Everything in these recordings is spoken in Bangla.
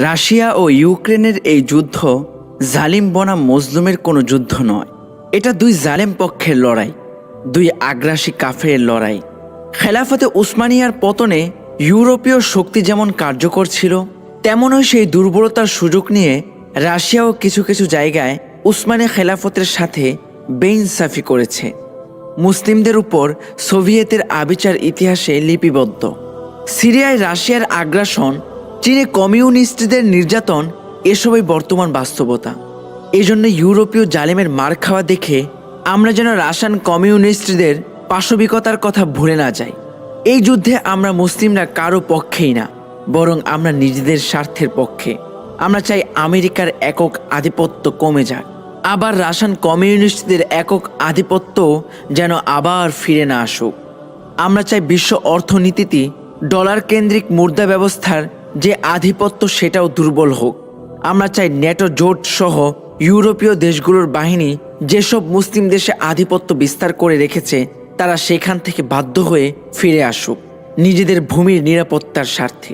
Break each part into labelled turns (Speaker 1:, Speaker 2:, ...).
Speaker 1: রাশিয়া ও ইউক্রেনের এই যুদ্ধ জালিম বনাম মজলুমের কোনো যুদ্ধ নয়। এটা দুই জালেম পক্ষের লড়াই, দুই আগ্রাসী কাফেরের লড়াই। খেলাফতে উসমানিয়ার পতনে ইউরোপীয় শক্তি যেমন কার্যকর ছিল, তেমনই সেই দুর্বলতার সুযোগ নিয়ে রাশিয়াও কিছু কিছু জায়গায় উসমানী খেলাফতের সাথে বেইনসাফি করেছে। মুসলিমদের উপর সোভিয়েতের আবিচার ইতিহাসে লিপিবদ্ধ। সিরিয়ায় রাশিয়ার আগ্রাসন, চীনে কমিউনিস্টদের নির্যাতন, এসবই বর্তমান বাস্তবতা। এজন্য ইউরোপীয় জালেমের মার খাওয়া দেখে আমরা যেন রাশিয়ান কমিউনিস্টদের পাশবিকতার কথা ভুলে না যাই। এই যুদ্ধে আমরা মুসলিমরা কারো পক্ষেই না, বরং আমরা নিজেদের স্বার্থের পক্ষে। আমরা চাই আমেরিকার একক আধিপত্য কমে যাক, আবার রাশিয়ান কমিউনিস্টদের একক আধিপত্য যেন আবার ফিরে না আসুক। আমরা চাই বিশ্ব অর্থনীতিতে ডলার কেন্দ্রিক মুদ্রা ব্যবস্থার যে আধিপত্য সেটাও দুর্বল হোক। আমরা চাই ন্যাটো জোট সহ ইউরোপীয় দেশগুলোর বাহিনী যেসব মুসলিম দেশে আধিপত্য বিস্তার করে রেখেছে তারা সেখান থেকে বাধ্য হয়ে ফিরে আসুক নিজেদের ভূমির নিরাপত্তার স্বার্থে।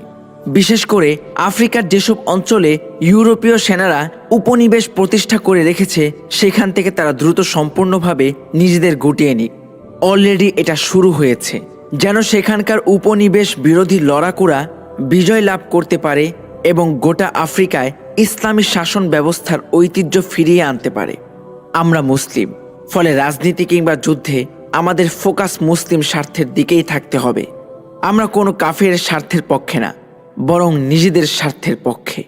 Speaker 1: বিশেষ করে আফ্রিকার যেসব অঞ্চলে ইউরোপীয় সেনারা উপনিবেশ প্রতিষ্ঠা করে রেখেছে সেখান থেকে তারা দ্রুত সম্পূর্ণভাবে নিজেদের গুটিয়ে নিক। অলরেডি এটা শুরু হয়েছে, যেন সেখানকার উপনিবেশ বিরোধী লড়াকুরা বিজয় লাভ করতে পারে এবং গোটা আফ্রিকায় ইসলামী শাসন ব্যবস্থার ঐতিহ্য ফিরিয়ে আনতে পারে। আমরা মুসলিম, ফলে রাজনীতি কিংবা যুদ্ধে আমাদের ফোকাস মুসলিম স্বার্থের দিকেই থাকতে হবে। আমরা কোনো কাফের স্বার্থের পক্ষে না, বরং নিজেদের স্বার্থের পক্ষে।